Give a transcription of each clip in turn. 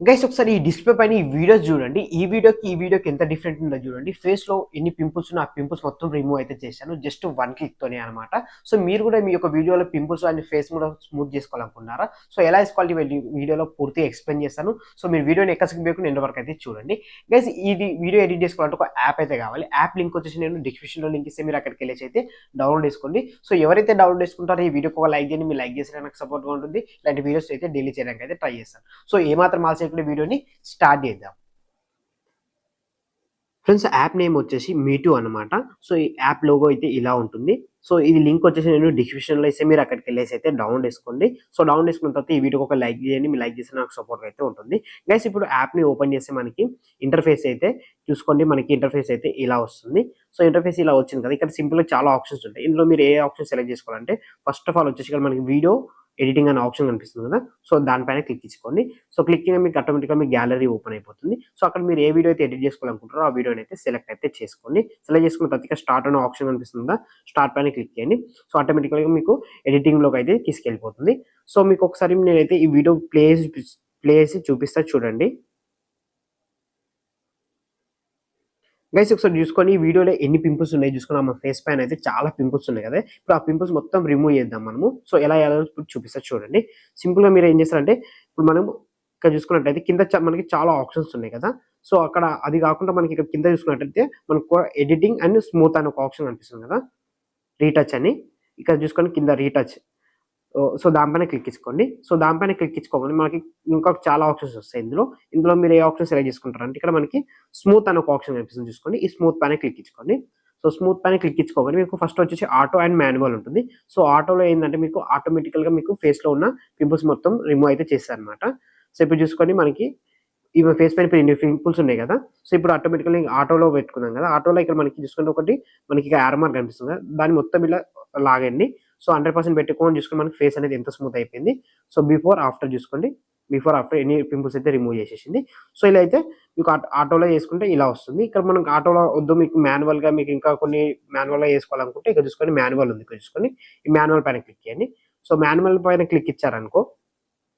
Guys ఒకసారి ఈ display పైన ఈ వీడియోస్ చూడండి. ఈ వీడియోకి ఎంత డిఫరెంట్ ఉందో చూడండి. ఫేస్ లో ఎన్ని పింపుల్స్ ఉన్నా ఆ పింపుల్స్ మొత్తం రిమూవ్ అయితే చేశాను. జస్ట్ 1 క్లిక్ తోనే అనమాట. సో మీరు కూడా మీ యొక్క వీడియోలో పింపుల్స్ అండ్ ఫేస్ కూడా స్మూత్ చేసుకోవాలనుకున్నారా? సో ఎలా చేసుకోవాలి వీడియోలో పూర్తిగా ఎక్స్ప్లెయిన్ చేస్తాను. సో మీరు వీడియోని ఎక్కడ స్కిప్ చేయకుండా ఎండ్ వరకు అయితే చూడండి. గైస్ ఇది వీడియో ఎడిట్ చేసుకోవాలంటే ఒక యాప్ అయితే కావాలి. యాప్ లింక్ వచ్చేసి నేను డిస్క్రిప్షన్ లో లింక్ ఇస్తే మీరు అక్కడికి వెళ్ళేసి అయితే డౌన్లోడ్ చేసుకోండి. సో ఎవరైతే డౌన్లోడ్ చేసుకుంటారో ఈ వీడియోకి ఒక లైక్ చేయండి. మీరు లైక్ చేస్తే నాకు సపోర్ట్గా ఉంటుంది. ఇలాంటి వీడియోస్ అయితే డైలీ చేయడానికి అయితే ట్రై చేస్తాను. సో ఏమాత్రం ఆలస్యం వీడియోని స్టార్ట్ చేద్దాం. ఫ్రెండ్స్ యాప్ నేమ్ వచ్చేసి మీటూ అనమాట. సో ఈ యాప్ లోగో అయితే ఇలా ఉంటుంది. సో ఇది లింక్ వచ్చేసి నేను డిస్క్రిప్షన్లో ఇస్తే మీరు అక్కడికి వెళ్ళేసి అయితే డౌన్లోడ్ చేసుకోండి. సో డౌన్లోడ్ చేసుకున్న తర్వాత ఈ వీడియోకి ఒక లైక్ చేయండి. మీరు లైక్ చేస్తే నాకు సపోర్ట్ అయితే ఉంటుంది. గైస్ ఇప్పుడు యాప్ని ఓపెన్ చేస్తే మనకి ఇంటర్ఫేస్ అయితే చూసుకోండి. మనకి ఇంటర్ఫేస్ అయితే ఇలా వస్తుంది. సో ఇంటర్ఫేస్ ఇలా వచ్చింది కదా, ఇక్కడ సింపుల్గా చాలా ఆప్షన్స్ ఉంటాయి. ఇందులో మీరు ఏ ఆప్షన్ సెలెక్ట్ చేసుకోవాలంటే ఫస్ట్ ఆఫ్ ఆల్ వచ్చేసి ఇక్కడ మనకి వీడియో ఎడిటింగ్ అనే ఆప్షన్ కనిపిస్తుంది కదా, సో దానిపైన క్లిక్ ఇచ్చుకోండి. సో క్లిక్ మీకు ఆటోమేటిక్గా మీ గ్యాలరీ ఓపెన్ అయిపోతుంది. సో అక్కడ మీరు ఏ వీడియో అయితే ఎడిట్ చేసుకోవాలనుకుంటారో ఆ వీడియోని అయితే సెలెక్ట్ అయితే చేసుకోండి. సెలెక్ట్ చేసుకున్న తర్వాత స్టార్ట్ అనే ఆప్షన్ కనిపిస్తుంది కదా, స్టార్ట్ పైన క్లిక్ చేయండి. సో ఆటోమేటిక్గా మీకు ఎడిటింగ్లోకి అయితే తీసుకెళ్ళిపోతుంది. సో మీకు ఒకసారి నేనైతే ఈ వీడియో ప్లే చేసి చూపిస్తా చూడండి. గైస్ ఒకసారి చూసుకొని ఈ వీడియోలో ఎన్ని పింపుల్స్ ఉన్నాయి చూసుకున్నా, మన ఫేస్ పైన అయితే చాలా పింపుల్స్ ఉన్నాయి కదా. ఇప్పుడు ఆ పింపుల్స్ మొత్తం రిమూవ్ చేద్దాం మనము. సో ఎలా ఇప్పుడు చూపిస్తా చూడండి. సింపుల్గా మీరు ఏం చేస్తారంటే ఇప్పుడు మనం ఇక్కడ చూసుకున్నట్టయితే కింద మనకి చాలా ఆప్షన్స్ ఉన్నాయి కదా. సో అక్కడ అది కాకుండా మనకి ఇక్కడ కింద చూసుకున్నట్టయితే మనకు ఎడిటింగ్ అండ్ స్మూత్ అని ఒక ఆప్షన్ కనిపిస్తుంది కదా, రీటచ్ అని. ఇక్కడ చూసుకొని కింద రీటచ్, సో దానిపైన క్లిక్ ఇచ్చుకోండి. సో దానిపైన క్లిక్ ఇచ్చుకోగానే మనకి ఇంకా చాలా ఆప్షన్స్ వస్తాయి. ఇందులో మీరు ఏ ఆప్షన్ సెలెక్ట్ చేసుకుంటారంటే ఇక్కడ మనకి స్మూత్ అనే ఒక ఆప్షన్ కనిపిస్తుంది చూసుకోండి. ఈ స్మూత్ పైన క్లిక్ ఇచ్చుకోండి. సో స్మూత్ పైన క్లిక్ ఇచ్చుకోగానే మీకు ఫస్ట్ వచ్చేసి ఆటో అండ్ మాన్యువల్ ఉంటుంది. సో ఆటోలో ఏంటంటే మీకు ఆటోమేటికల్గా మీకు ఫేస్లో ఉన్న పింపుల్స్ మొత్తం రిమూవ్ అయితే చేస్తారనమాట. సో ఇప్పుడు చూసుకొని మనకి ఈ ఫేస్ పైన ఇప్పుడు ఇన్ని పింపుల్స్ ఉన్నాయి కదా. సో ఇప్పుడు ఆటోమేటికల్లీ ఆటోలో పెట్టుకున్నాం కదా, ఆటోలో ఇక్కడ మనకి చూసుకుంటే ఒకటి మనకి యారో మార్క్ కనిపిస్తుంది కదా, దాన్ని మొత్తం ఇలా లాగండి. సో 100% పెట్టుకొని చూసుకొని మనకి ఫేస్ అనేది ఎంత స్మూత్ అయిపోయింది. సో బిఫోర్ ఆఫ్టర్ చూసుకోండి. బిఫోర్ ఆఫ్టర్ ఎన్ని పింపుల్స్ అయితే రిమూవ్ చేసేసింది. సో ఇలా అయితే మీకు ఆటోలో చేసుకుంటే ఇలా వస్తుంది. ఇక్కడ మనకు ఆటోలో వద్దు, మీకు మాన్యువల్గా మీకు ఇంకా కొన్ని మాన్యువల్గా చేసుకోవాలనుకుంటే ఇక్కడ చూసుకొని మాన్యువల్ ఉంది, ఇక్కడ చూసుకొని ఈ మాన్యువల్ పైన క్లిక్ చేయండి. సో మాన్యువల్ పైన క్లిక్ ఇచ్చారనుకో,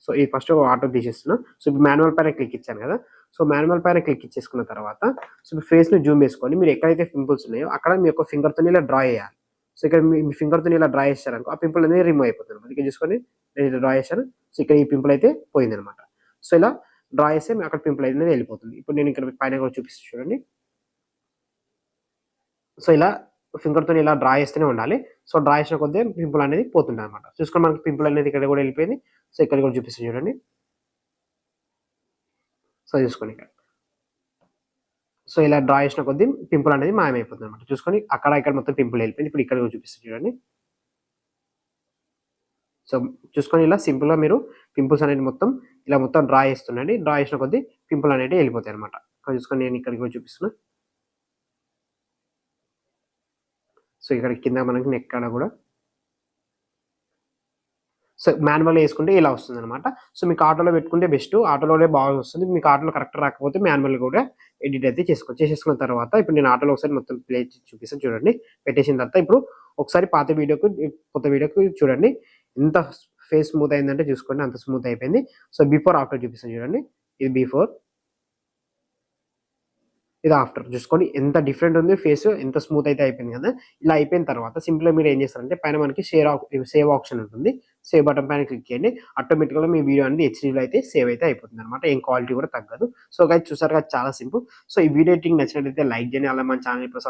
సో ఈ ఫస్ట్ ఆటో తీసేస్తున్నా. సో ఇప్పుడు మాన్యువల్ పైన క్లిక్ ఇచ్చాను కదా. సో మాన్యువల్ పైన క్లిక్ ఇచ్చేసుకున్న తర్వాత సో ఇప్పుడు ఫేస్ని జూమ్ చేసుకోండి. మీరు ఎక్కడైతే పింపుల్స్ ఉన్నాయో అక్కడ మీ యొక్క ఫింగర్తో ఇలా డ్రా చేయాలి. సో ఇక్కడ మీ ఫింగర్తో ఇలా డ్రా చేశారనుకో ఆ పింపుల్ అనేది రిమూవ్ అయిపోతుంది. ఇక్కడ చూసుకొని నేను ఇలా డ్రా చేశాను. సో ఇక్కడ ఈ పింపుల్ అయితే పోయింది అనమాట. సో ఇలా డ్రా చేస్తే అక్కడ పింపుల్ అనేది వెళ్ళిపోతుంది. ఇప్పుడు నేను ఇక్కడ పైన కూడా చూపిస్తాను చూడండి. సో ఇలా ఫింగర్తో ఇలా డ్రా చేస్తూనే ఉండాలి. సో డ్రా చేసిన కొద్దీ పింపుల్ అనేది పోతుంది అనమాట. చూసుకొని మనకి పింపుల్ అనేది ఇక్కడ కూడా వెళ్ళిపోయింది. సో ఇక్కడ కూడా చూపిస్తాను చూడండి. సో చూసుకోండి ఇక్కడ. సో ఇలా డ్రా చేసిన కొద్దీ పింపుల్ అనేది మాయమైపోతుంది అనమాట. చూసుకొని అక్కడ ఇక్కడ మొత్తం పింపుల్ వెళ్ళిపోయింది. ఇప్పుడు ఇక్కడ కూడా చూపిస్తాను చూడండి. సో చూసుకొని ఇలా సింపుల్గా మీరు పింపుల్స్ అనేది మొత్తం ఇలా మొత్తం డ్రా చేస్తుండండి. డ్రా చేసిన కొద్దీ పింపుల్ అనేది వెళ్ళిపోతాయి అనమాట. చూసుకొని నేను ఇక్కడికి కూడా చూపిస్తున్నా. సో ఇక్కడ కింద మనకి నెక్ కాడ కూడా సో మాన్యువల్‌గా వేసుకుంటే ఇలా వస్తుందనమాట. సో మీకు ఆటోలో పెట్టుకుంటే బెస్ట్. ఆటోలోనే బాగా వస్తుంది. మీకు ఆటోలో కరెక్ట్ రాకపోతే మాన్యువల్‌గా కూడా ఎడిట్ అయితే చేసుకోవచ్చు. చేసేసుకున్న తర్వాత ఇప్పుడు నేను ఆటోలో ఒకసారి మొత్తం ప్లే చూపిస్తాను చూడండి. పెట్టేసిన తర్వాత ఇప్పుడు ఒకసారి పాత వీడియోకి కొత్త వీడియోకి చూడండి. ఎంత ఫేస్ స్మూత్ అయిందంటే చూసుకోండి, అంత స్మూత్ అయిపోయింది. సో బిఫోర్ ఆఫ్టర్ చూపిస్తాను చూడండి. ఇది బిఫోర్, ఇది ఆఫ్టర్. చూసుకోండి ఎంత డిఫరెంట్ ఉంది ఫేస్, ఎంత స్మూత్ అయితే అయిపోయింది కదా. ఇలా అయిపోయిన తర్వాత సింపుల్‌గా మీరు ఏం చేస్తారంటే పైన మనకి సేవ్ ఆప్షన్ ఉంటుంది. సేవ్ బటన్ పైన క్లిక్ చేయండి. ఆటోమేటిక్‌గా మీ వీడియో అనేది హెచ్‌డీలో అయితే సేవ్ అయితే అయిపోతుందన్నమాట. ఏం క్వాలిటీ కూడా తగ్గదు. సో గైస్ చూసారు కదా, చాలా సింపుల్. సో ఈ వీడియో ఎడిటింగ్ నచ్చినట్లయితే లైక్ చేయండి. అలా మన ఛానల్ ఇప్పుడు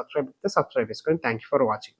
సబ్స్క్రైబ్ చేసుకోండి. Thank you for watching.